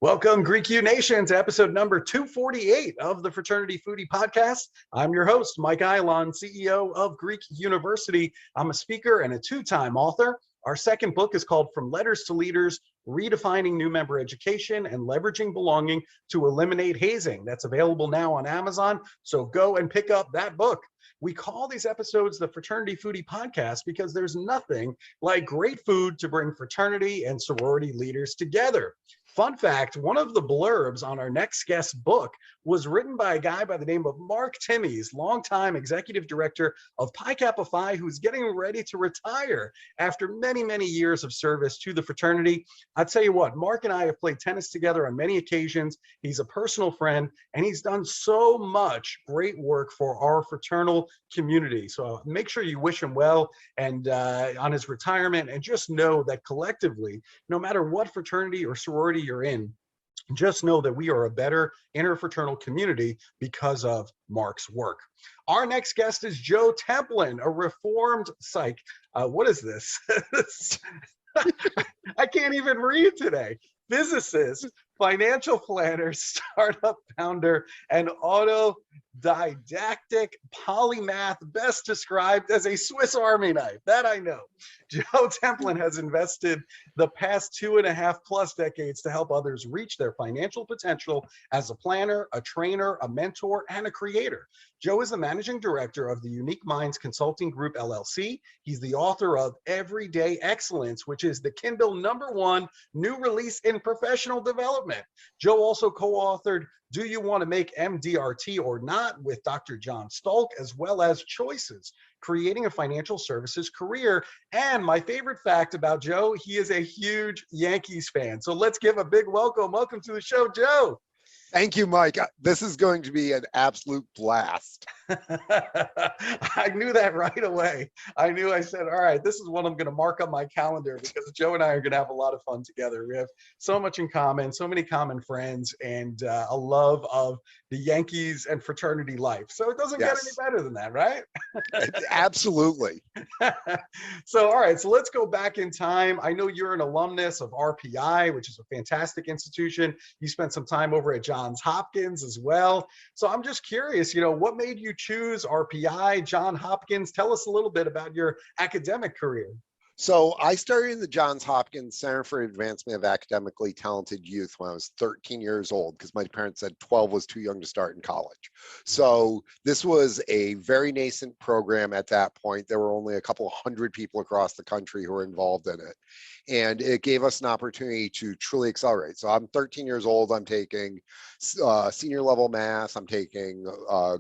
Welcome, Greek U Nation, to episode number 248 of the Fraternity Foodie podcast. I'm your host, Mike Eilon, CEO of Greek University. I'm a speaker and a two-time author. Our second book is called From Letters to Leaders, Redefining New Member Education and Leveraging Belonging to Eliminate Hazing. That's available now on Amazon, so go and pick up that book. We call these episodes the Fraternity Foodie Podcast because there's nothing like great food to bring fraternity and sorority leaders together. Fun fact, one of the blurbs on our next guest's book was written by a guy by the name of Mark Timmies, longtime executive director of Pi Kappa Phi, who's getting ready to retire after many, many years of service to the fraternity. I'll tell you what, Mark and I have played tennis together on many occasions. He's a personal friend, and he's done so much great work for our fraternal community. So make sure you wish him well and on his retirement, and just know that collectively, no matter what fraternity or sorority you're in, just know that we are a better interfraternal community because of Mark's work. Our next guest is Joe Templin, a reformed psych. What is this? I can't even read today. Physicist, financial planner, startup founder, and autodidactic polymath, best described as a Swiss Army knife. That I know. Joe Templin has invested the past 2.5+ decades to help others reach their financial potential as a planner, a trainer, a mentor, and a creator. Joe is the managing director of the Unique Minds Consulting Group, LLC. He's the author of Everyday Excellence, which is the Kindle #1 new release in professional development. Joe also co-authored Do You Want to Make MDRT or Not with Dr. John Stolk, as well as Choices, Creating a Financial Services Career. And my favorite fact about Joe, he is a huge Yankees fan. So let's give a big welcome. Welcome to the show, Joe. Thank you, Mike. This is going to be an absolute blast. I knew that right away. I said, all right, this is what I'm going to mark on my calendar, because Joe and I are going to have a lot of fun together. We have so much in common, so many common friends, and a love of the Yankees and fraternity life. So it doesn't get any better than that, right? Absolutely. So, all right, so let's go back in time. I know you're an alumnus of RPI, which is a fantastic institution. You spent some time over at Johns Hopkins as well. So I'm just curious, what made you choose RPI, Johns Hopkins? Tell us a little bit about your academic career. So I started in the Johns Hopkins Center for Advancement of Academically Talented Youth when I was 13 years old, because my parents said 12 was too young to start in college. So this was a very nascent program at that point. There were only a couple hundred people across the country who were involved in it. And it gave us an opportunity to truly accelerate. So I'm 13 years old. I'm taking senior level math. I'm taking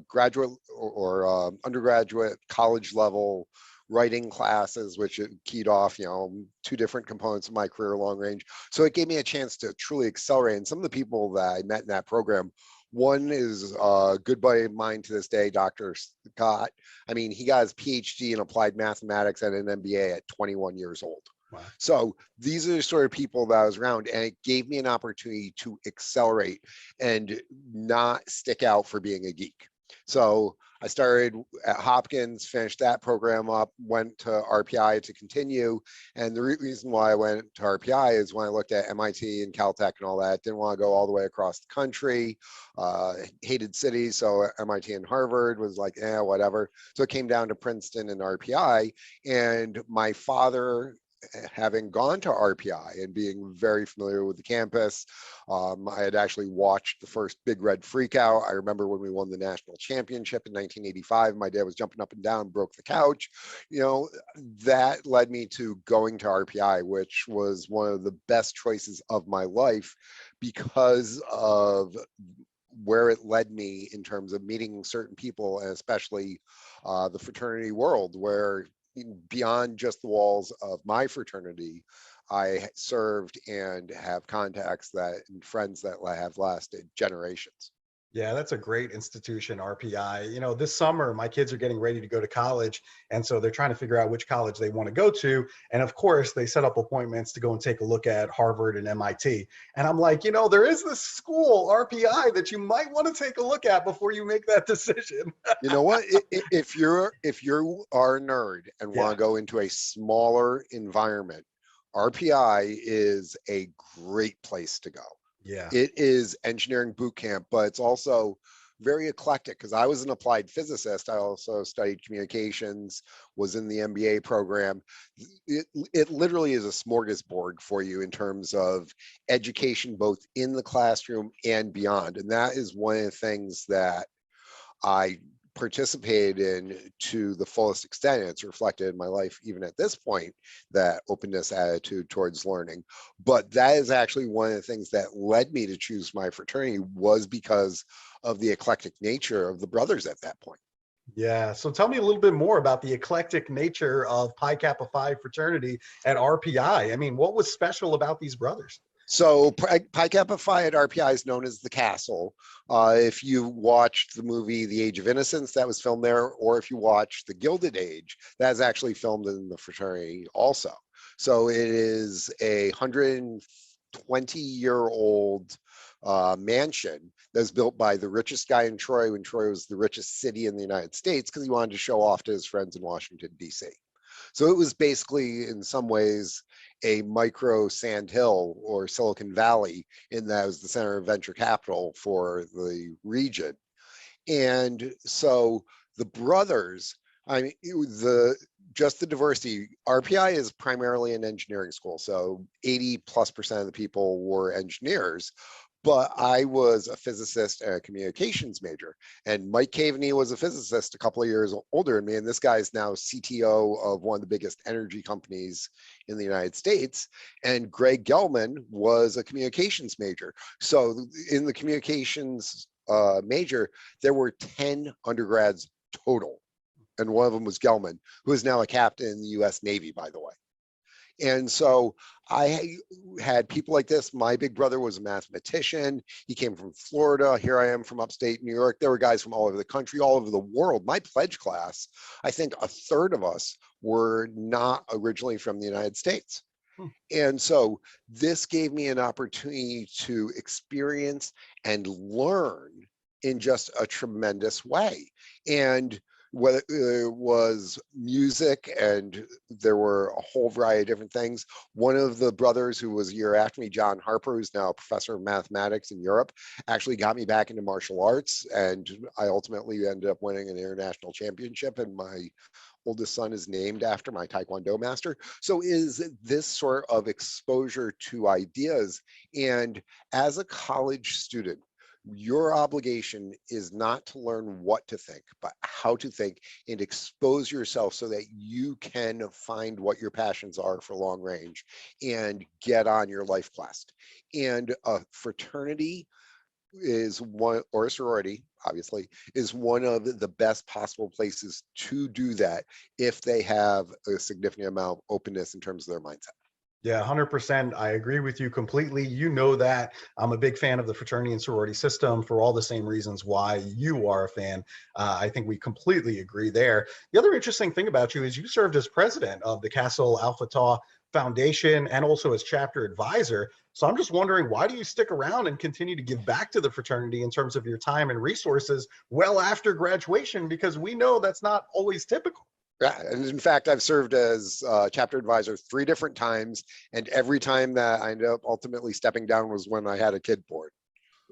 graduate or undergraduate, college level writing classes, which it keyed off, 2 different components of my career long range. So it gave me a chance to truly accelerate. And some of the people that I met in that program, one is a good buddy of mine to this day, Dr. Scott. I mean, he got his PhD in applied mathematics and an MBA at 21 years old. Wow. So these are the sort of people that I was around, and it gave me an opportunity to accelerate and not stick out for being a geek. So I started at Hopkins, finished that program up, went to RPI to continue. And the reason why I went to RPI is when I looked at MIT and Caltech and all that, didn't want to go all the way across the country, hated cities. So MIT and Harvard was like, whatever. So it came down to Princeton and RPI. And my father, having gone to RPI and being very familiar with the campus, I had actually watched the first Big Red Freakout. I remember when we won the national championship in 1985, my dad was jumping up and down, broke the couch. That led me to going to RPI, which was one of the best choices of my life because of where it led me in terms of meeting certain people, and especially the fraternity world, where beyond just the walls of my fraternity, I served and have contacts and friends that have lasted generations. Yeah, that's a great institution, RPI. You know, this summer, my kids are getting ready to go to college. And so they're trying to figure out which college they want to go to. And of course, they set up appointments to go and take a look at Harvard and MIT. And I'm like, there is this school, RPI, that you might want to take a look at before you make that decision. You know what? If you are a nerd and want Yeah. to go into a smaller environment, RPI is a great place to go. Yeah. It is engineering boot camp, but it's also very eclectic because I was an applied physicist. I also studied communications, was in the MBA program. It literally is a smorgasbord for you in terms of education, both in the classroom and beyond. And that is one of the things that I participated in to the fullest extent. It's reflected in my life even at this point, that openness attitude towards learning. But that is actually one of the things that led me to choose my fraternity, was because of the eclectic nature of the brothers at that point. Yeah. So tell me a little bit more about the eclectic nature of Pi Kappa Phi fraternity at RPI. I mean, what was special about these brothers? So Pi Kappa Phi at RPI is known as the Castle. If you watched the movie The Age of Innocence, that was filmed there, or if you watch The Gilded Age, that's actually filmed in the fraternity also. So it is a 120-year-old mansion that was built by the richest guy in Troy when Troy was the richest city in the United States, because he wanted to show off to his friends in Washington, D.C. So it was basically, in some ways, a micro Sand Hill or Silicon Valley, in that it was the center of venture capital for the region. And so the brothers, I mean, just the diversity, RPI is primarily an engineering school. So 80+% of the people were engineers. But I was a physicist and a communications major, and Mike Caveney was a physicist a couple of years older than me. And this guy is now CTO of one of the biggest energy companies in the United States. And Greg Gelman was a communications major. So in the communications major, there were 10 undergrads total. And one of them was Gelman, who is now a captain in the US Navy, by the way. And so I had people like this. My big brother was a mathematician. He came from Florida. Here I am from upstate New York. There were guys from all over the country, all over the world. My pledge class, I think a third of us were not originally from the United States. And so this gave me an opportunity to experience and learn in just a tremendous way. And whether it was music, and there were a whole variety of different things. One of the brothers who was a year after me, John Harper, who's now a professor of mathematics in Europe, actually got me back into martial arts. And I ultimately ended up winning an international championship, and my oldest son is named after my Taekwondo master. So is this sort of exposure to ideas. And as a college student, your obligation is not to learn what to think, but how to think, and expose yourself so that you can find what your passions are for long range and get on your life quest. And a fraternity is one, or a sorority, obviously, is one of the best possible places to do that if they have a significant amount of openness in terms of their mindset. Yeah, 100%. I agree with you completely. You know that I'm a big fan of the fraternity and sorority system for all the same reasons why you are a fan. I think we completely agree there. The other interesting thing about you is you served as president of the Castle Alpha Tau Foundation and also as chapter advisor. So I'm just wondering, why do you stick around and continue to give back to the fraternity in terms of your time and resources well after graduation? Because we know that's not always typical. Yeah, and in fact, I've served as chapter advisor 3 different times, and every time that I ended up ultimately stepping down was when I had a kid born.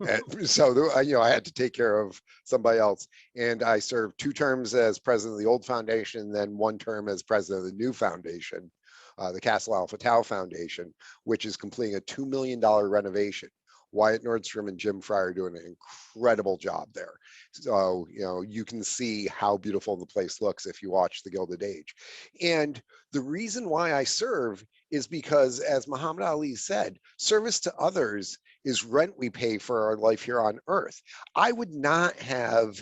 And so, I had to take care of somebody else. And I served 2 terms as president of the old foundation, and then 1 term as president of the new foundation, the Castle Alpha Tau Foundation, which is completing a $2 million renovation. Wyatt Nordstrom and Jim Fry are doing an incredible job there. So, you can see how beautiful the place looks if you watch The Gilded Age. And the reason why I serve is because, as Muhammad Ali said, service to others is rent we pay for our life here on earth. I would not have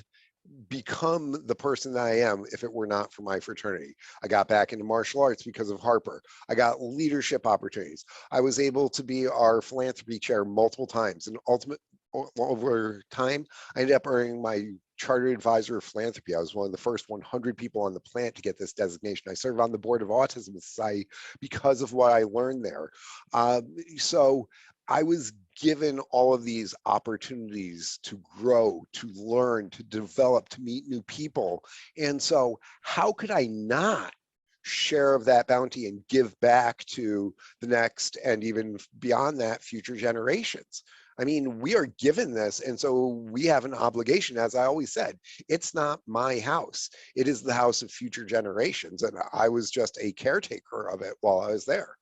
become the person that I am if it were not for my fraternity. I got back into martial arts because of Harper. I got leadership opportunities. I was able to be our philanthropy chair multiple times. And over time, I ended up earning my Chartered Advisor of Philanthropy. I was one of the first 100 people on the planet to get this designation. I served on the board of Autism Society because of what I learned there. So I was given all of these opportunities to grow, to learn, to develop, to meet new people. And so how could I not share of that bounty and give back to the next and even beyond that future generations? I mean, we are given this, and so we have an obligation. As I always said, it's not my house. It is the house of future generations, and I was just a caretaker of it while I was there.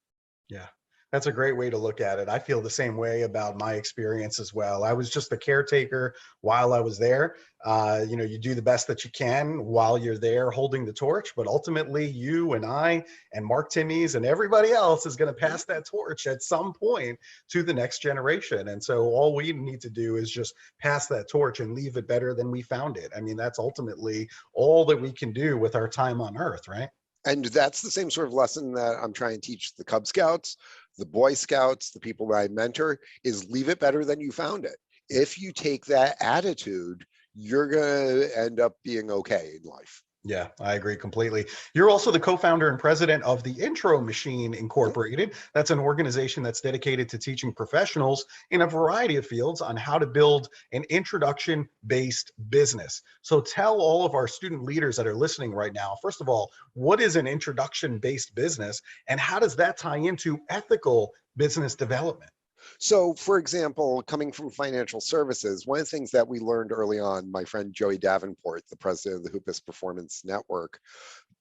Yeah, that's a great way to look at it. I feel the same way about my experience as well. I was just the caretaker while I was there. You do the best that you can while you're there holding the torch, but ultimately you and I and Mark Timmies and everybody else is going to pass that torch at some point to the next generation. And so all we need to do is just pass that torch and leave it better than we found it. I mean, that's ultimately all that we can do with our time on Earth, right? And that's the same sort of lesson that I'm trying to teach the Cub Scouts, the Boy Scouts, the people that I mentor, is leave it better than you found it. If you take that attitude, you're going to end up being okay in life. Yeah, I agree completely. You're also the co-founder and president of the Intro Machine Incorporated. That's an organization that's dedicated to teaching professionals in a variety of fields on how to build an introduction-based business. So tell all of our student leaders that are listening right now, first of all, what is an introduction-based business and how does that tie into ethical business development? So, for example, coming from financial services, one of the things that we learned early on, my friend Joey Davenport, the president of the Hoopus Performance Network,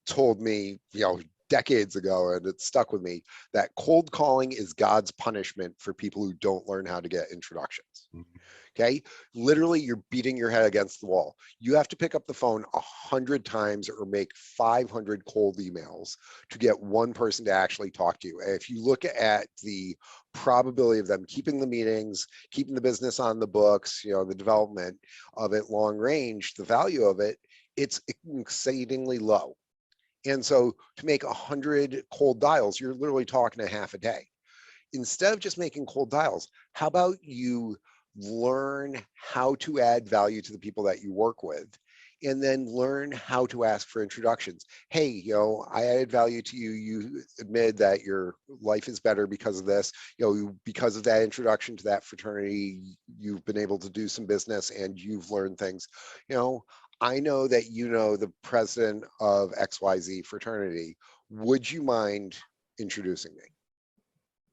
told me, decades ago, and it stuck with me, that cold calling is God's punishment for people who don't learn how to get introductions. Okay, literally, you're beating your head against the wall. You have to pick up the phone 100 times or make 500 cold emails to get one person to actually talk to you. And if you look at the probability of them keeping the meetings, keeping the business on the books, the development of it long range, the value of it, it's exceedingly low. And so to make 100 cold dials, you're literally talking a half a day. Instead of just making cold dials, how about you learn how to add value to the people that you work with, and then learn how to ask for introductions. Hey, I added value to you. You admitted that your life is better because of this. Because of that introduction to that fraternity, you've been able to do some business and you've learned things. I know that the president of XYZ fraternity. Would you mind introducing me?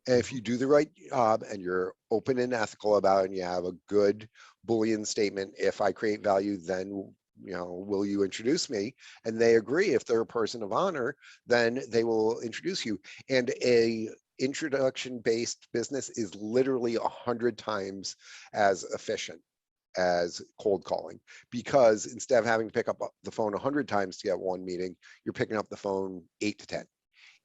And if you do the right job and you're open and ethical about it and you have a good Boolean statement, if I create value, then, will you introduce me? And they agree. If they're a person of honor, then they will introduce you. And a introduction-based business is literally 100 times as efficient as cold calling, because instead of having to pick up the phone 100 times to get one meeting, you're picking up the phone 8 to 10.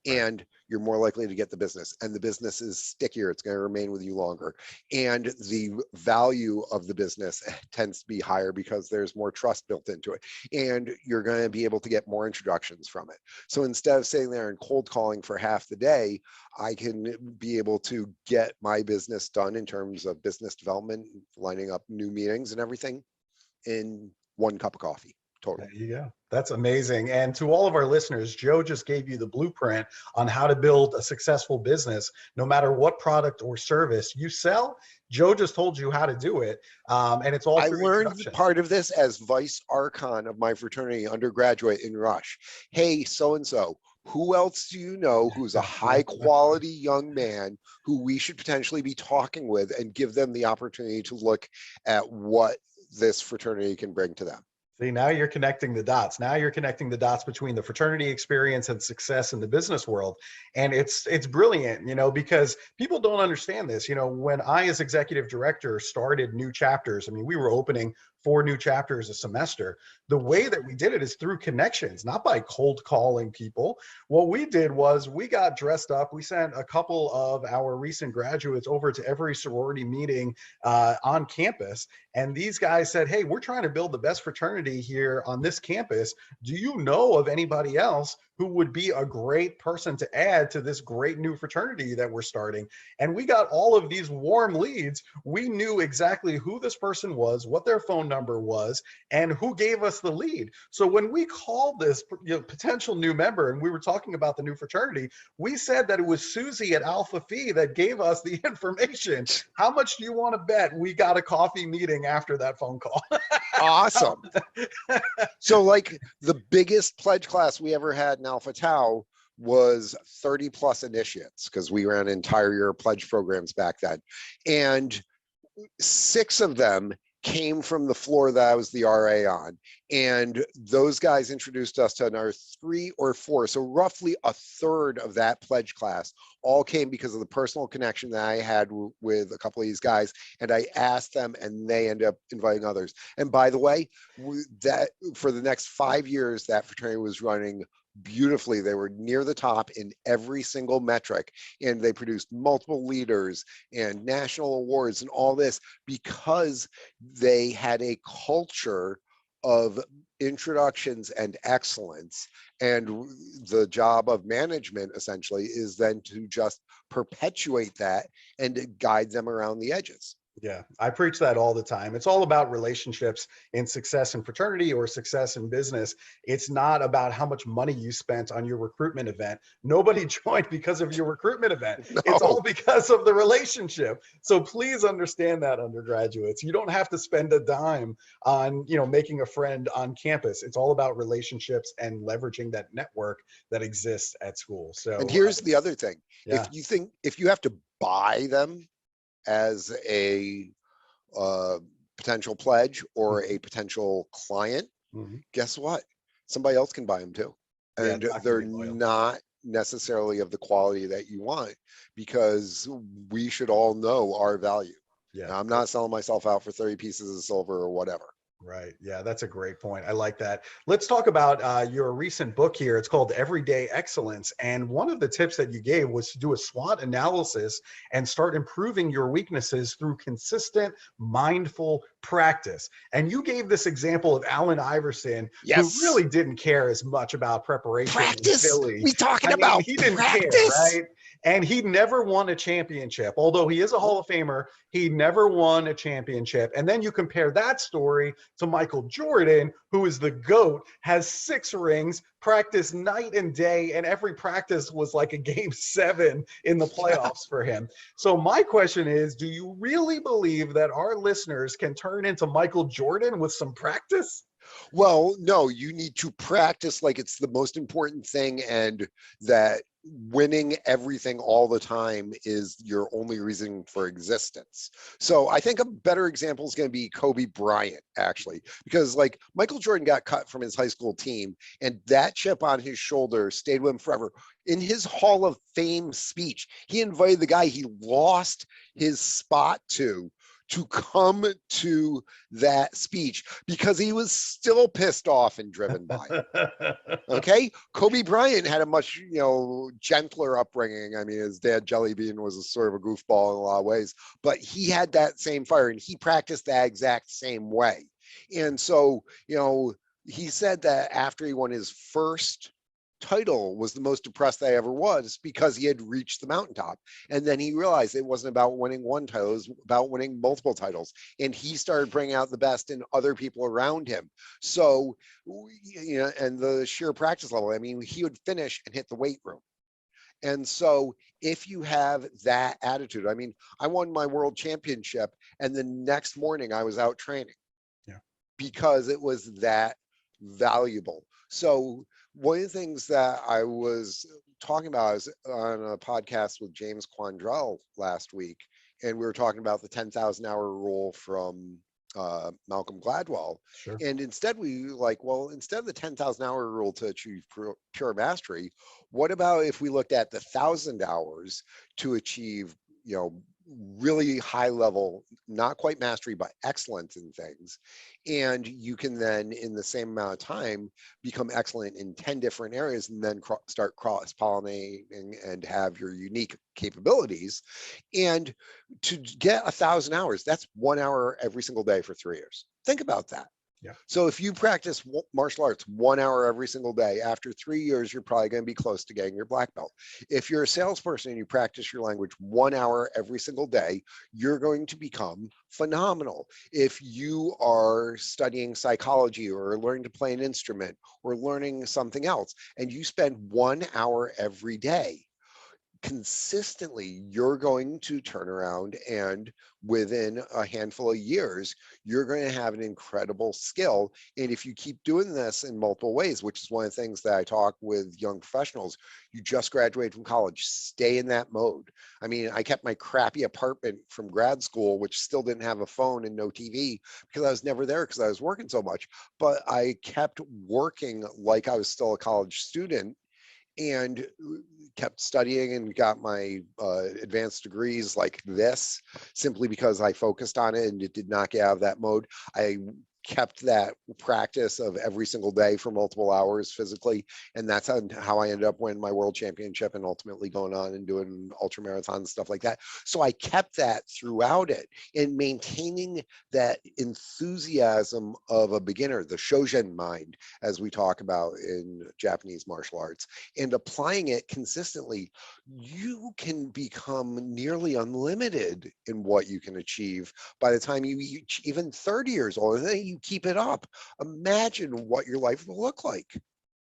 And you're more likely to get the business, and the business is stickier. It's going to remain with you longer, and the value of the business tends to be higher because there's more trust built into it, and you're going to be able to get more introductions from it. So instead of sitting there and cold calling for half the day, I can be able to get my business done in terms of business development, lining up new meetings and everything in one cup of coffee. Total. There you go. That's amazing. And to all of our listeners, Joe just gave you the blueprint on how to build a successful business, no matter what product or service you sell. Joe just told you how to do it. And it's all I through learned introductions. part of this as vice archon of my fraternity undergraduate in Rush. Hey, so-and-so, who else do you know who's a high quality young man who we should potentially be talking with, and give them the opportunity to look at what this fraternity can bring to them. See, now you're connecting the dots. Now you're connecting the dots between the fraternity experience and success in the business world. And it's brilliant, because people don't understand this. When I, as executive director, started new chapters, I mean, we were opening 4 new chapters a semester. The way that we did it is through connections, not by cold calling people. What we did was we got dressed up. We sent a couple of our recent graduates over to every sorority meeting on campus. And these guys said, hey, we're trying to build the best fraternity here on this campus. Do you know of anybody else who would be a great person to add to this great new fraternity that we're starting? And we got all of these warm leads. We knew exactly who this person was, what their phone number was, and who gave us the lead. So when we called this potential new member and we were talking about the new fraternity, we said that it was Susie at Alpha Phi that gave us the information. How much do you want to bet we got a coffee meeting after that phone call? Awesome. So like the biggest pledge class we ever had in Alpha Tau was 30 plus initiates, because we ran entire year pledge programs back then. And 6 of them came from the floor that I was the RA on. And those guys introduced us to another 3 or 4. So roughly a third of that pledge class all came because of the personal connection that I had with a couple of these guys. And I asked them and they ended up inviting others. And by the way, that for the next 5 years, that fraternity was running beautifully. They were near the top in every single metric, and they produced multiple leaders and national awards and all this because they had a culture of introductions and excellence. And the job of management essentially is then to just perpetuate that and guide them around the edges. Yeah, I preach that all the time. It's all about relationships in success in fraternity or success in business. It's not about how much money you spent on your recruitment event. Nobody joined because of your recruitment event. No. It's all because of the relationship. So please understand that, undergraduates. You don't have to spend a dime on, making a friend on campus. It's all about relationships and leveraging that network that exists at school. So, and here's the other thing. Yeah. If you have to buy them as a potential pledge or a potential client, guess what? Somebody else can buy them too. And they're not necessarily of the quality that you want, because we should all know our value. Yeah, now, I'm not selling myself out for 30 pieces of silver or whatever. Right. Yeah, that's a great point. I like that. Let's talk about your recent book here. It's called Everyday Excellence. And one of the tips that you gave was to do a SWOT analysis and start improving your weaknesses through consistent, mindful practice. And you gave this example of Allen Iverson, who really didn't care as much about preparation. Practice. In Philly. We talking about he didn't practice. Care, right? And he never won a championship. Although he is a Hall of Famer, he never won a championship. And then you compare that story to Michael Jordan, who is the GOAT, has 6 rings, practiced night and day, and every practice was like a game 7 in the playoffs for him. So my question is, do you really believe that our listeners can turn into Michael Jordan with some practice? Well, no, you need to practice like it's the most important thing, and that winning everything all the time is your only reason for existence. So I think a better example is going to be Kobe Bryant, actually, because like Michael Jordan got cut from his high school team, and that chip on his shoulder stayed with him forever. In his Hall of Fame speech, he invited the guy he lost his spot to come to that speech because he was still pissed off and driven by it. Okay, Kobe Bryant had a much gentler upbringing. I mean, his dad Jellybean was a sort of a goofball in a lot of ways, but he had that same fire and he practiced that exact same way. And so he said that after he won his first title was the most depressed I ever was, because he had reached the mountaintop. And then he realized it wasn't about winning one title, it was about winning multiple titles. And he started bringing out the best in other people around him. So, and the sheer practice level, I mean, he would finish and hit the weight room. And so if you have that attitude, I mean, I won my world championship and the next morning I was out training. Yeah. Because it was that valuable. So one of the things that I was talking about is on a podcast with James Quandrell last week, and we were talking about the 10,000 hour rule from Malcolm Gladwell. Sure. And instead instead of the 10,000 hour rule to achieve pure mastery, what about if we looked at the 1,000 hours to achieve, really high level, not quite mastery, but excellence in things. And you can then, in the same amount of time, become excellent in 10 different areas and then start cross pollinating and have your unique capabilities. And to get 1,000 hours, that's 1 hour every single day for 3 years. Think about that. Yeah. So if you practice martial arts 1 hour every single day, after 3 years, you're probably going to be close to getting your black belt. If you're a salesperson and you practice your language 1 hour every single day, you're going to become phenomenal. If you are studying psychology or learning to play an instrument or learning something else, and you spend 1 hour every day, consistently, you're going to turn around and within a handful of years, you're going to have an incredible skill. And if you keep doing this in multiple ways, which is one of the things that I talk with young professionals, you just graduated from college, stay in that mode. I mean, I kept my crappy apartment from grad school, which still didn't have a phone and no TV because I was never there because I was working so much, but I kept working like I was still a college student and kept studying and got my advanced degrees like this simply because I focused on it and it did not get out of that mode. I kept that practice of every single day for multiple hours physically, and that's how I ended up winning my world championship and ultimately going on and doing ultra marathons and stuff like that. So I kept that throughout it and maintaining that enthusiasm of a beginner, the Shojin mind, as we talk about in Japanese martial arts, and applying it consistently. You can become nearly unlimited in what you can achieve by the time you reach even 30 years old, and then you keep it up. Imagine what your life will look like.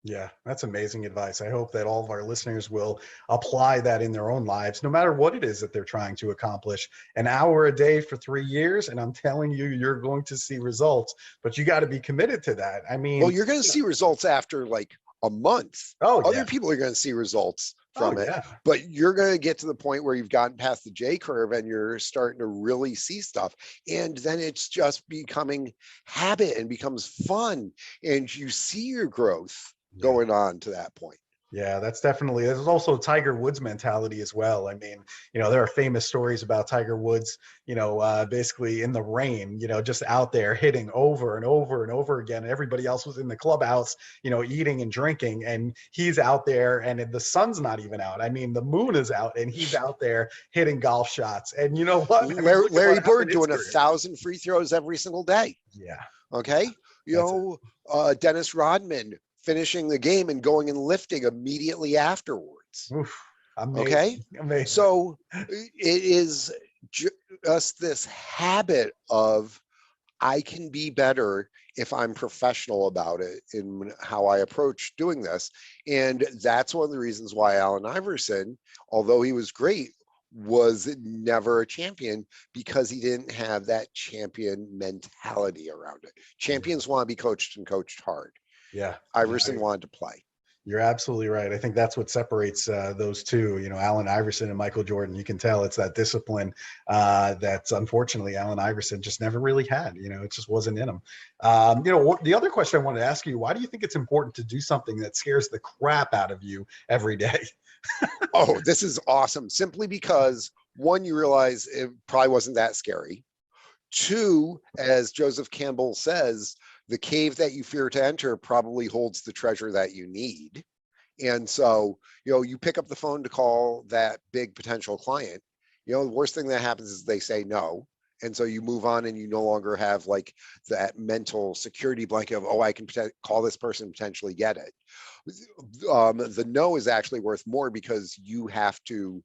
Yeah, that's amazing advice. I hope that all of our listeners will apply that in their own lives, no matter what it is that they're trying to accomplish. An hour a day for 3 years, and I'm telling you, you're going to see results, but you got to be committed to that. I Well, mean, you're going to see results after like a month. oh, Other yeah. people are going to see results Oh, from it, yeah. but you're going to get to the point where you've gotten past the J curve and you're starting to really see stuff. And then it's just becoming habit and becomes fun. And you see your growth Yeah. going on to that point. Yeah, that's definitely, there's also Tiger Woods mentality as well. I mean, there are famous stories about Tiger Woods, basically in the rain, just out there hitting over and over and over again. And everybody else was in the clubhouse, eating and drinking. And he's out there and the sun's not even out. I mean, the moon is out and he's out there hitting golf shots. And you know what? I mean, look at Larry what happened Bird in his doing career. 1,000 free throws every single day. Yeah. Okay. Dennis Rodman finishing the game and going and lifting immediately afterwards. Oof, Okay. amazing. Amazing. So it is just this habit of I can be better if I'm professional about it in how I approach doing this. And that's one of the reasons why Allen Iverson, although he was great, was never a champion, because he didn't have that champion mentality around it. Champions want to be coached and coached hard. Yeah. Iverson wanted to play. You're absolutely right. I think that's what separates those two, Allen Iverson and Michael Jordan. You can tell it's that discipline that unfortunately Allen Iverson just never really had. It just wasn't in him. The other question I wanted to ask you, why do you think it's important to do something that scares the crap out of you every day? Oh, this is awesome. Simply because, one, you realize it probably wasn't that scary. Two, as Joseph Campbell says, the cave that you fear to enter probably holds the treasure that you need. And so, you pick up the phone to call that big potential client. The worst thing that happens is they say no. And so you move on and you no longer have like that mental security blanket of, oh, I can call this person and potentially get it. The no is actually worth more because you have to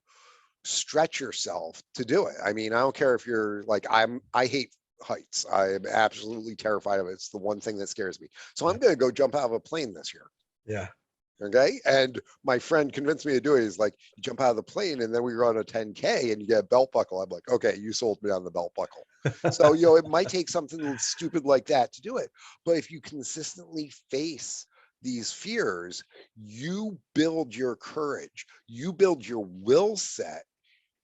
stretch yourself to do it. I mean, I don't care if you're like, I hate heights. I am absolutely terrified of it. It's the one thing that scares me. So I'm going to go jump out of a plane this year. Yeah. Okay. And my friend convinced me to do it. He's like, you jump out of the plane and then we run a 10K and you get a belt buckle. I'm like, okay, you sold me on the belt buckle. So, it might take something stupid like that to do it. But if you consistently face these fears, you build your courage, you build your will set,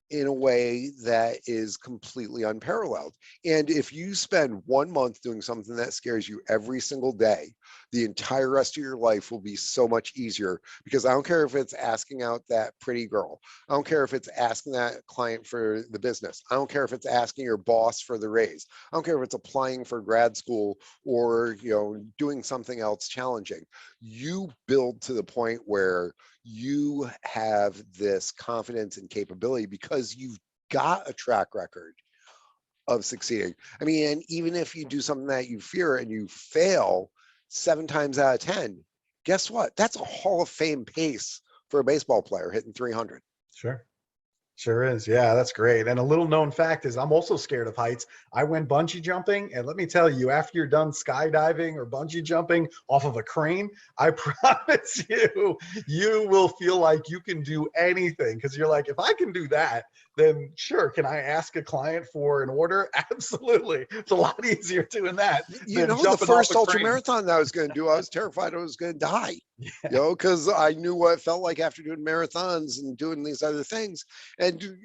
in a way that is completely unparalleled. And if you spend 1 month doing something that scares you every single day, the entire rest of your life will be so much easier, because I don't care if it's asking out that pretty girl. I don't care if it's asking that client for the business. I don't care if it's asking your boss for the raise. I don't care if it's applying for grad school or, doing something else challenging. You build to the point where you have this confidence and capability because you've got a track record of succeeding. I mean, and even if you do something that you fear and you fail 7 times out of 10, guess what? That's a Hall of Fame pace for a baseball player hitting 300. Sure. Sure is. Yeah, that's great. And a little known fact is I'm also scared of heights. I went bungee jumping, and let me tell you, after you're done skydiving or bungee jumping off of a crane, I promise you, you will feel like you can do anything, because you're like, if I can do that, then sure, can I ask a client for an order? Absolutely. It's a lot easier doing that than The jumping off first a crane. ultramarathon that I was going to do, I was terrified I was going to die. Because I knew what it felt like after doing marathons and doing these other things. And,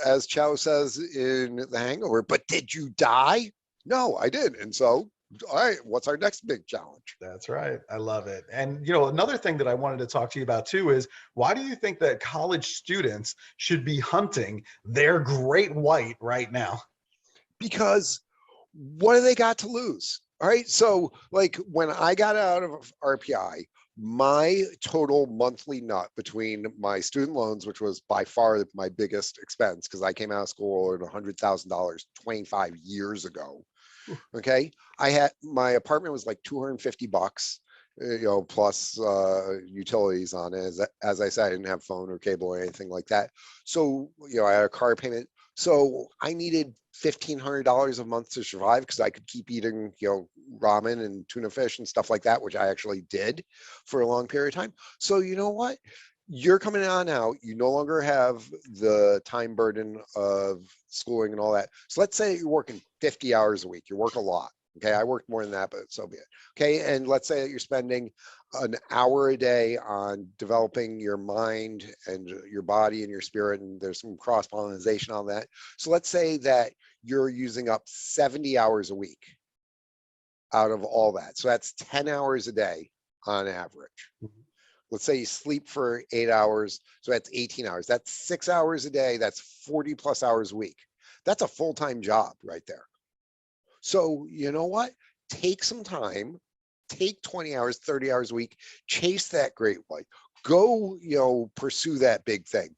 as Chow says in The Hangover, but did you die? No, I didn't. And so, all right, what's our next big challenge? That's right. I love it. And, another thing that I wanted to talk to you about too is, why do you think that college students should be hunting their great white right now? Because what do they got to lose? All right. So, like, when I got out of RPI, my total monthly nut between my student loans, which was by far my biggest expense because I came out of school at $100,000 25 years ago. Okay. My apartment was like $250, plus utilities on it. As I said, I didn't have phone or cable or anything like that. So, I had a car payment. So I needed $1,500 a month to survive because I could keep eating, ramen and tuna fish and stuff like that, which I actually did for a long period of time. So you know what? You're coming on out. You no longer have the time burden of schooling and all that. So let's say you're working 50 hours a week. You work a lot. Okay. I worked more than that, but so be it. Okay. And let's say that you're spending an hour a day on developing your mind and your body and your spirit, and there's some cross pollination on that. So let's say that you're using up 70 hours a week out of all that. So that's 10 hours a day on average. Let's say you sleep for 8 hours. So that's 18 hours. That's 6 hours a day. That's 40 plus hours a week. That's a full-time job right there. So you know what? Take some time, take 20 hours, 30 hours a week, chase that great white. Go, pursue that big thing,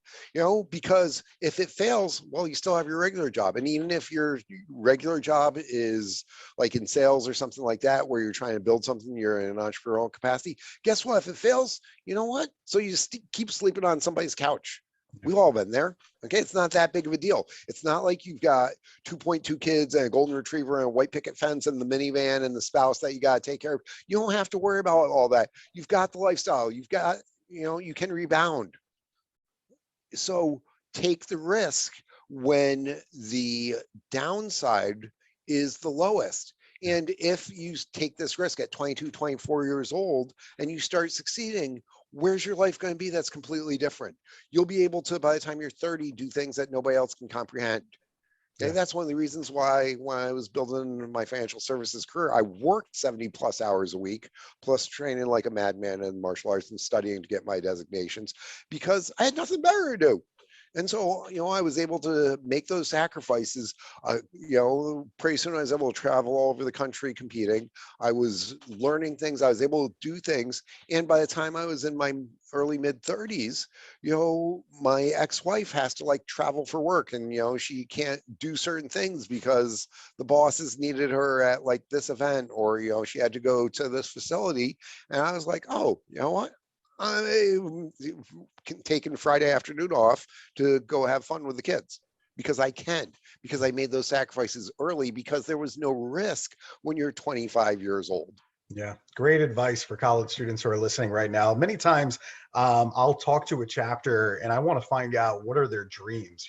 because if it fails, well, you still have your regular job. And even if your regular job is like in sales or something like that, where you're trying to build something, you're in an entrepreneurial capacity, guess what? If it fails, you know what? So you just keep sleeping on somebody's couch. We've all been there. Okay. It's not that big of a deal. It's not like you've got 2.2 kids and a golden retriever and a white picket fence and the minivan and the spouse that you got to take care of. You don't have to worry about all that. You've got the lifestyle. You've got, you can rebound. So take the risk when the downside is the lowest. And if you take this risk at 22, 24 years old and you start succeeding, where's your life going to be that's completely different? You'll be able to, by the time you're 30, do things that nobody else can comprehend. And that's one of the reasons why when I was building my financial services career, I worked 70 plus hours a week, plus training like a madman in martial arts and studying to get my designations, because I had nothing better to do. And so, I was able to make those sacrifices. Pretty soon I was able to travel all over the country competing. I was learning things. I was able to do things. And by the time I was in my early mid 30s, my ex-wife has to travel for work, and, she can't do certain things because the bosses needed her at this event, or, she had to go to this facility. And I was like, oh, you know what? I'm taking Friday afternoon off to go have fun with the kids because I made those sacrifices early, because there was no risk when you're 25 years old. Yeah, great advice for college students who are listening right now. Many times I'll talk to a chapter and I want to find out what are their dreams.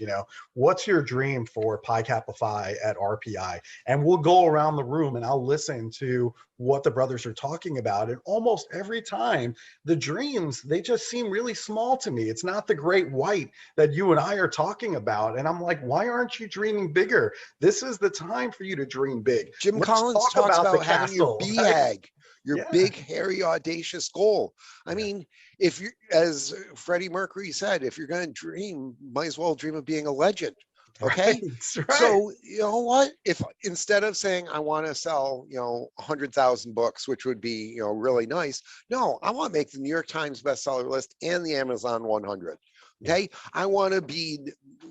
What's your dream for Pi Kappa Phi at RPI? And we'll go around the room and I'll listen to what the brothers are talking about. And almost every time, the dreams, they just seem really small to me. It's not the great white that you and I are talking about. And I'm like, why aren't you dreaming bigger? This is the time for you to dream big. Jim Let's Collins talk talks about the about having your castle, right? BHAG, your Yeah. big, hairy, audacious goal. I Yeah. mean, if you, as Freddie Mercury said, if you're going to dream, might as well dream of being a legend. Okay. Right. So, you know what? If instead of saying I want to sell, 100,000 books, which would be, really nice. No, I want to make the New York Times bestseller list and the Amazon 100. Okay. I want to be,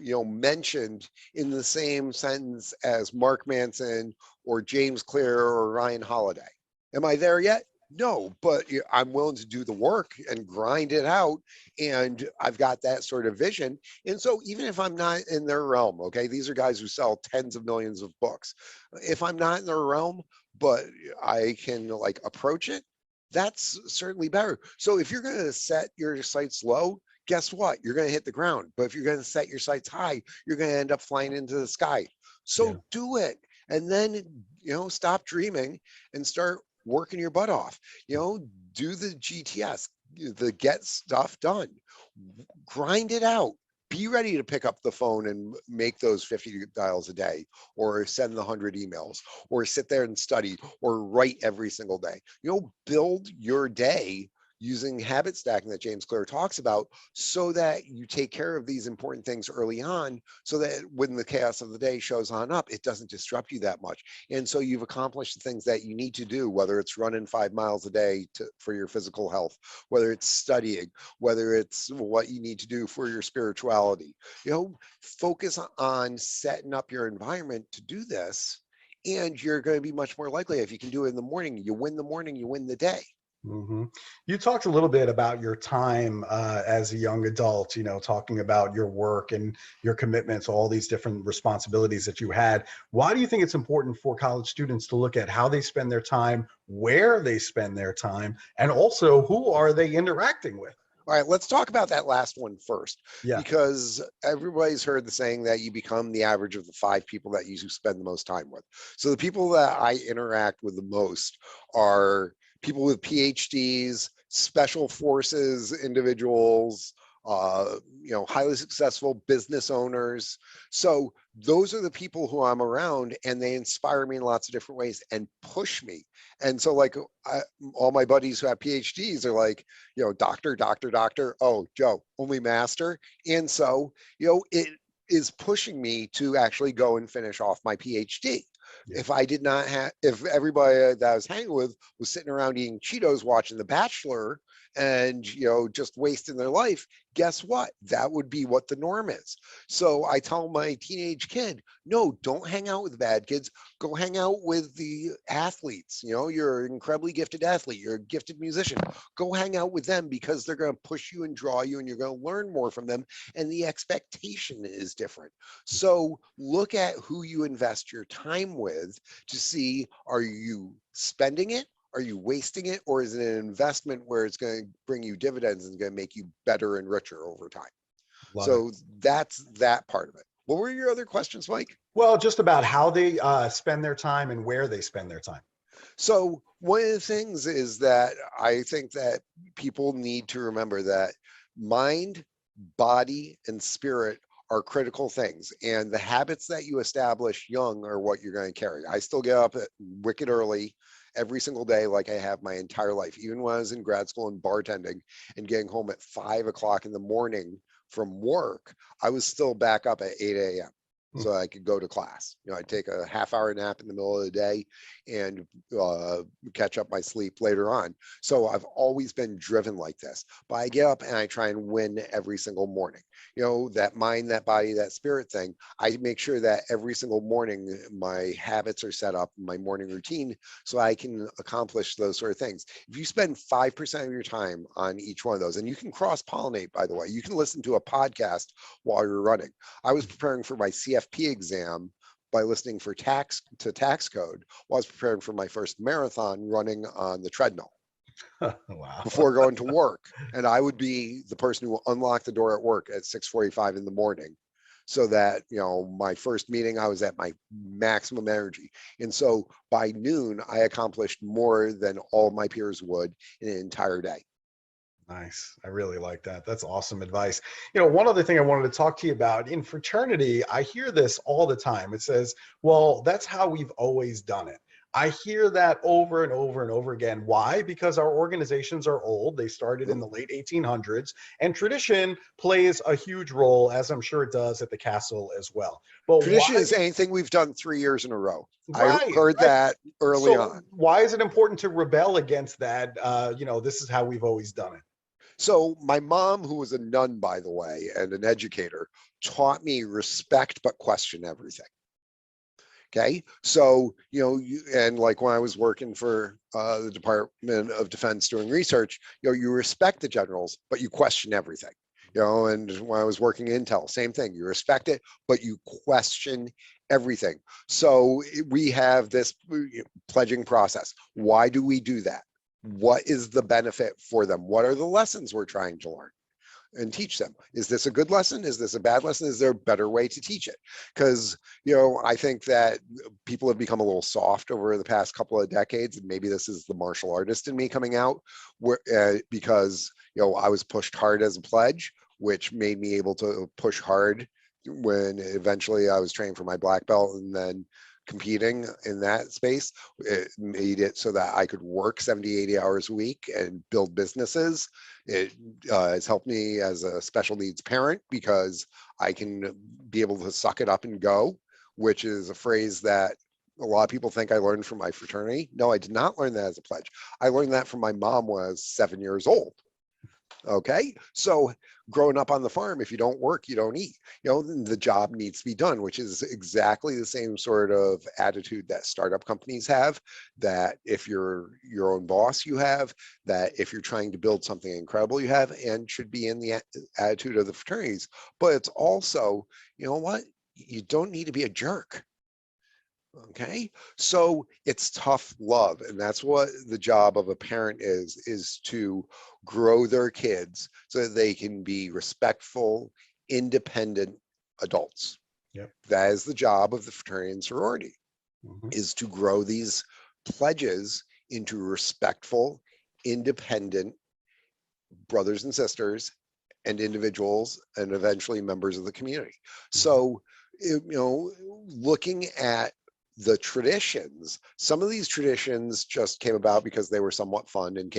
mentioned in the same sentence as Mark Manson or James Clear or Ryan Holiday. Am I there yet? No, but I'm willing to do the work and grind it out. And I've got that sort of vision. And so even if I'm not in their realm, okay, these are guys who sell tens of millions of books. If I'm not in their realm, but I can like approach it, that's certainly better. So if you're going to set your sights low, guess what? You're going to hit the ground. But if you're going to set your sights high, you're going to end up flying into the sky. So do it. And then, stop dreaming and start working your butt off. Do the GTS, the get stuff done, grind it out. Be ready to pick up the phone and make those 50 dials a day, or send the 100 emails, or sit there and study, or write every single day. Build your day using habit stacking that James Clear talks about, so that you take care of these important things early on, so that when the chaos of the day shows on up, it doesn't disrupt you that much. And so you've accomplished the things that you need to do, whether it's running 5 miles a day for your physical health, whether it's studying, whether it's what you need to do for your spirituality. Focus on setting up your environment to do this, and you're going to be much more likely. If you can do it in the morning, you win the morning, you win the day. Mm-hmm. You talked a little bit about your time as a young adult, talking about your work and your commitments, all these different responsibilities that you had. Why do you think it's important for college students to look at how they spend their time, where they spend their time, and also who are they interacting with? All right, let's talk about that last one first, Yeah. because everybody's heard the saying that you become the average of the 5 people that you spend the most time with. So the people that I interact with the most are people with PhDs, special forces individuals, highly successful business owners. So those are the people who I'm around, and they inspire me in lots of different ways and push me. And so all my buddies who have PhDs are like, doctor, doctor, doctor. Oh, Joe, only master. And so, it is pushing me to actually go and finish off my PhD. Yeah. If I did not have, if everybody that I was hanging with was sitting around eating Cheetos, watching The Bachelor, and just wasting their life, guess what? That would be what the norm is. So I tell my teenage kid, no, don't hang out with the bad kids. Go hang out with the athletes. You're an incredibly gifted athlete. You're a gifted musician. Go hang out with them, because they're going to push you and draw you, and you're going to learn more from them. And the expectation is different. So look at who you invest your time with to see, are you spending it? Are you wasting it? Or is it an investment where it's going to bring you dividends and going to make you better and richer over time? So that's that part of it. What were your other questions, Mike? Well, just about how they spend their time and where they spend their time. So one of the things is that I think that people need to remember that mind, body, and spirit are critical things. And the habits that you establish young are what you're going to carry. I still get up at wicked early every single day, like I have my entire life. Even when I was in grad school and bartending and getting home at 5 o'clock in the morning from work, I was still back up at 8 a.m. so I could go to class. I'd take a half-hour nap in the middle of the day and catch up my sleep later on. So I've always been driven like this. But I get up and I try and win every single morning. That mind, that body, that spirit thing. I make sure that every single morning my habits are set up, my morning routine, so I can accomplish those sort of things. If you spend 5% of your time on each one of those, and you can cross-pollinate, by the way, you can listen to a podcast while you're running. I was preparing for my CFP exam by listening for tax code while I was preparing for my first marathon running on the treadmill. Wow. before going to work. And I would be the person who will unlock the door at work at 6:45 in the morning, so that, my first meeting, I was at my maximum energy. And so by noon, I accomplished more than all my peers would in an entire day. Nice. I really like that. That's awesome advice. One other thing I wanted to talk to you about in fraternity, I hear this all the time. It says, well, that's how we've always done it. I hear that over and over and over again. Why? Because our organizations are old. They started in the late 1800s, and tradition plays a huge role, as I'm sure it does at the castle as well. But Tradition why? is anything we've done 3 years in a row. I Right, heard right. that early So on. why is it important to rebel against that? This is how we've always done it. So my mom, who was a nun, by the way, and an educator, taught me respect but question everything. Okay, so and like when I was working for the Department of Defense doing research, you respect the generals, but you question everything. And when I was working Intel, same thing. You respect it, but you question everything. So we have this pledging process. Why do we do that? What is the benefit for them? What are the lessons we're trying to learn and teach them? Is this a good lesson? Is this a bad lesson? Is there a better way to teach it? Because, I think that people have become a little soft over the past couple of decades, and maybe this is the martial artist in me coming out, because, I was pushed hard as a pledge, which made me able to push hard when eventually I was trained for my black belt, and then competing in that space. It made it so that I could work 70, 80 hours a week and build businesses. It has helped me as a special needs parent, because I can be able to suck it up and go, which is a phrase that a lot of people think I learned from my fraternity. No, I did not learn that as a pledge. I learned that from my mom when I was 7 years old. Okay, so growing up on the farm, if you don't work, you don't eat. The job needs to be done, which is exactly the same sort of attitude that startup companies have, that if you're your own boss, you have, that if you're trying to build something incredible, you have, and should be in the attitude of the fraternities. But it's also, what? You don't need to be a jerk. Okay, so it's tough love, and that's what the job of a parent is to grow their kids so that they can be respectful, independent adults. Yep. That is the job of the fraternity and sorority, Mhm. is to grow these pledges into respectful, independent brothers and sisters and individuals, and eventually members of the community. So, looking at the traditions, some of these traditions just came about because they were somewhat fun and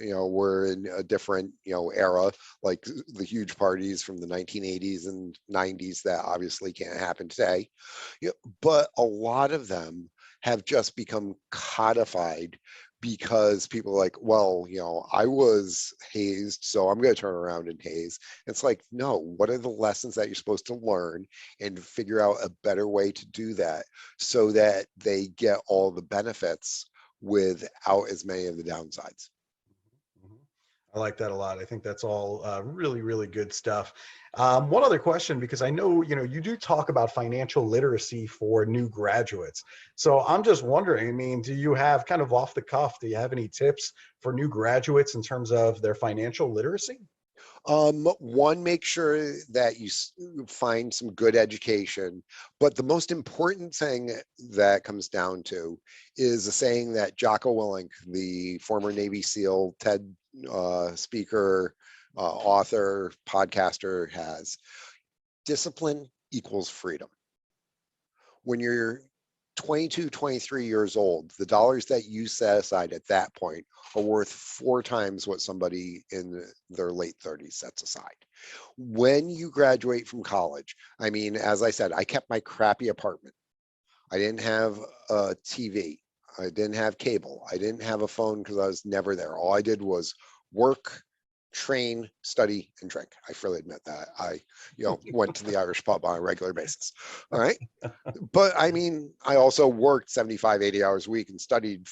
were in a different, era, like the huge parties from the 1980s and 90s that obviously can't happen today. But a lot of them have just become codified, because people are like, well, I was hazed, so I'm going to turn around and haze. It's like, no, what are the lessons that you're supposed to learn, and figure out a better way to do that so that they get all the benefits without as many of the downsides. Mhm. I like that a lot. I think that's all really, really good stuff. One other question, because I know, you do talk about financial literacy for new graduates. So I'm just wondering, I mean, do you have, kind of off the cuff, do you have any tips for new graduates in terms of their financial literacy? One, make sure that you find some good education. But the most important thing that comes down to is a saying that Jocko Willink, the former Navy SEAL, TED speaker, author, podcaster, has: discipline equals freedom. When you're 22, 23 years old, the dollars that you set aside at that point are worth 4 times what somebody in their late 30s sets aside. When you graduate from college, I mean, as I said, I kept my crappy apartment. I didn't have a TV. I didn't have cable. I didn't have a phone because I was never there. All I did was work, train, study, and drink. I freely admit that. I, went to the Irish pub on a regular basis. All right. But I mean, I also worked 75, 80 hours a week and studied,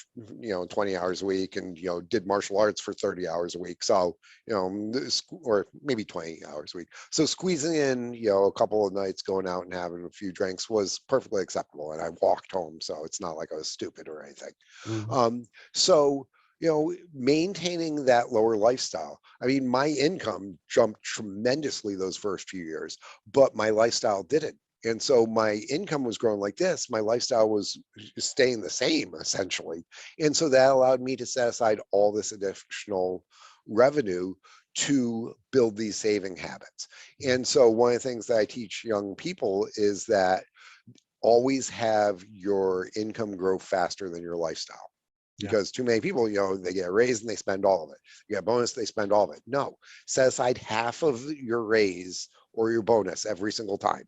20 hours a week, and, did martial arts for 30 hours a week. So, or maybe 20 hours a week. So squeezing in, a couple of nights going out and having a few drinks was perfectly acceptable. And I walked home. So it's not like I was stupid or anything. Mhm. So maintaining that lower lifestyle. I mean, my income jumped tremendously those first few years, but my lifestyle didn't. And so my income was growing like this. My lifestyle was staying the same, essentially. And so that allowed me to set aside all this additional revenue to build these saving habits. And so one of the things that I teach young people is that always have your income grow faster than your lifestyle. Because too many people, they get a raise and they spend all of it. You get a bonus, they spend all of it. No, set aside half of your raise or your bonus every single time,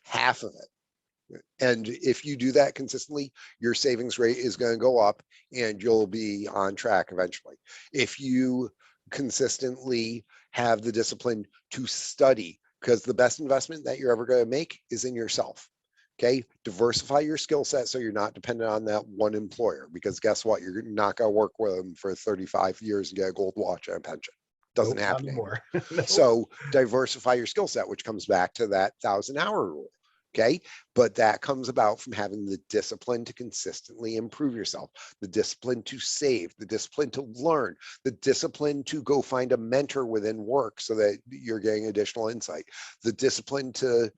half of it. And if you do that consistently, your savings rate is going to go up and you'll be on track eventually. If you consistently have the discipline to study, because the best investment that you're ever going to make is in yourself. Okay, diversify your skill set so you're not dependent on that one employer, because guess what? You're not going to work with them for 35 years and get a gold watch and a pension. Doesn't happen anymore. Nope. So diversify your skill set, which comes back to that 1,000-hour rule. Okay, but that comes about from having the discipline to consistently improve yourself, the discipline to save, the discipline to learn, the discipline to go find a mentor within work so that you're getting additional insight, the discipline to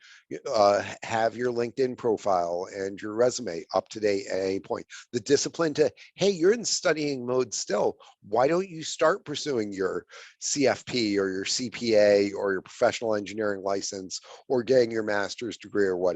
have your LinkedIn profile and your resume up to date at any point, the discipline to, hey, you're in studying mode still. Why don't you start pursuing your CFP or your CPA or your professional engineering license or getting your master's degree or whatever?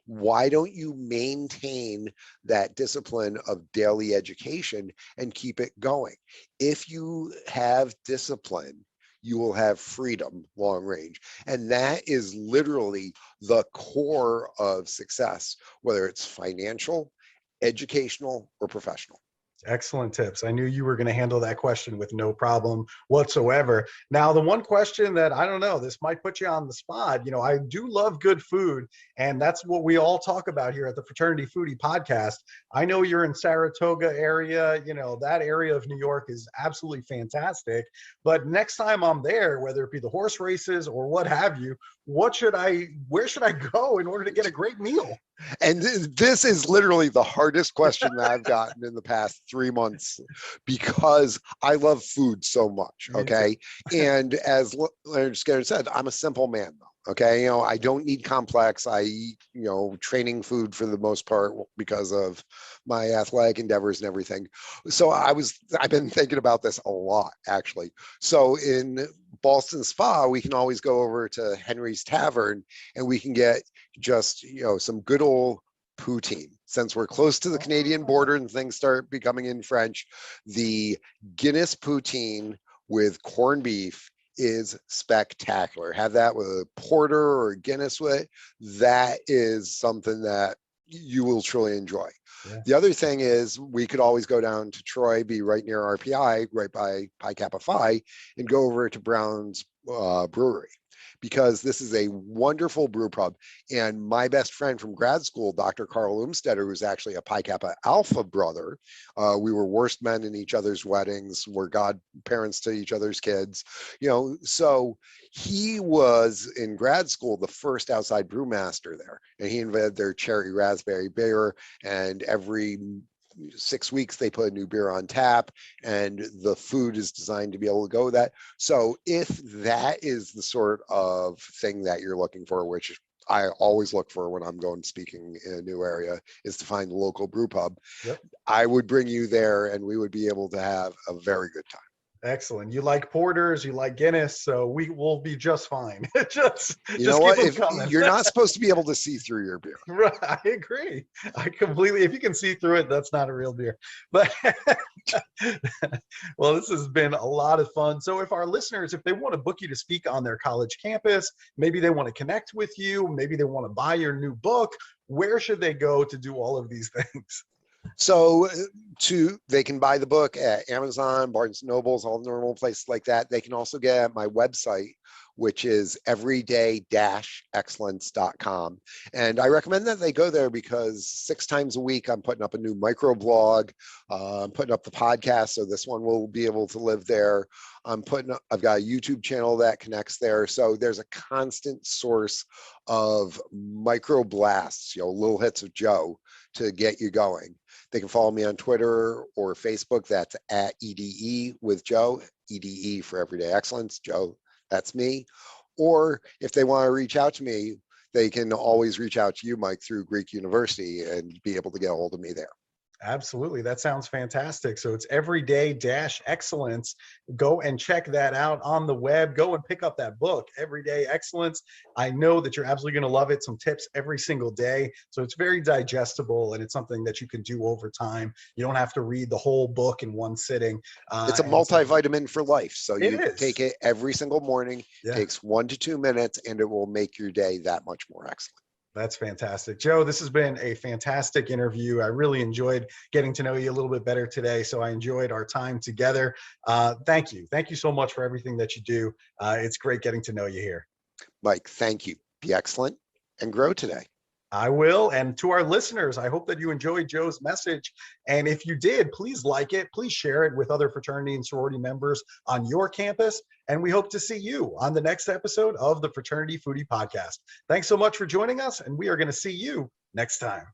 Why don't you maintain that discipline of daily education and keep it going? If you have discipline, you will have freedom long range. And that is literally the core of success, whether it's financial, educational, or professional. Excellent tips. I knew you were going to handle that question with no problem whatsoever. Now, the one question that I don't know, this might put you on the spot. I do love good food, and that's what we all talk about here at the Fraternity Foodie podcast. I know you're in Saratoga area. That area of New York is absolutely fantastic. But next time I'm there, whether it be the horse races or what have you, where should I go in order to get a great meal? And this is literally the hardest question that I've gotten in the past 3 months, because I love food so much. Okay. And as Leonard Skinner said, I'm a simple man though. Okay. I don't need complex. I eat, training food for the most part because of my athletic endeavors and everything. So I've been thinking about this a lot, actually. So in Boston Spa, we can always go over to Henry's Tavern and we can get just, some good old poutine. Since we're close to the Canadian border and things start becoming in French, the Guinness poutine with corned beef is spectacular. Have that with a porter or a Guinness with it. That is something that you will truly enjoy. Yeah. The other thing is we could always go down to Troy, be right near RPI, right by Pi Kappa Phi, and go over to Brown's Brewery, because this is a wonderful brew pub. And my best friend from grad school, Dr. Carl Umstetter, who's actually a Pi Kappa Alpha brother, we were worst men in each other's weddings, we're godparents to each other's kids, so he was in grad school the first outside brewmaster there, and he invented their cherry raspberry beer, and every 6 weeks they put a new beer on tap, and the food is designed to be able to go with that. So if that is the sort of thing that you're looking for, which I always look for when I'm going speaking in a new area, is to find the local brew pub. Yep. I would bring you there and we would be able to have a very good time. Excellent. You like porters, you like Guinness, so we will be just fine. just know what? If you're not supposed to be able to see through your beer. Right, I agree. I completely. If you can see through it, that's not a real beer. But well, this has been a lot of fun. So, if our listeners, if they want to book you to speak on their college campus, maybe they want to connect with you, maybe they want to buy your new book, where should they go to do all of these things? So they can buy the book at Amazon, Barnes & Nobles, all normal places like that. They can also get at my website, which is everyday-excellence.com. And I recommend that they go there because 6 times a week, I'm putting up a new microblog. I'm putting up the podcast, so this one will be able to live there. I've got a YouTube channel that connects there. So there's a constant source of micro blasts, little hits of Joe to get you going. They can follow me on Twitter or Facebook. That's at EDE with Joe, EDE for Everyday Excellence. Joe, that's me. Or if they want to reach out to me, they can always reach out to you, Mike, through Greek University and be able to get a hold of me there. Absolutely. That sounds fantastic. So it's Everyday Excellence. Go and check that out on the web. Go and pick up that book, Everyday Excellence. I know that you're absolutely going to love it. Some tips every single day. So it's very digestible, and it's something that you can do over time. You don't have to read the whole book in one sitting. It's a multivitamin for life. So you take it every single morning. Yeah. Takes 1 to 2 minutes, and it will make your day that much more excellent. That's fantastic. Joe, this has been a fantastic interview. I really enjoyed getting to know you a little bit better today. So I enjoyed our time together. Thank you. Thank you so much for everything that you do. It's great getting to know you here. Mike, thank you. Be excellent and grow today. I will. And to our listeners, I hope that you enjoyed Joe's message. And if you did, please like it. Please share it with other fraternity and sorority members on your campus. And we hope to see you on the next episode of the Fraternity Foodie Podcast. Thanks so much for joining us, and we are going to see you next time.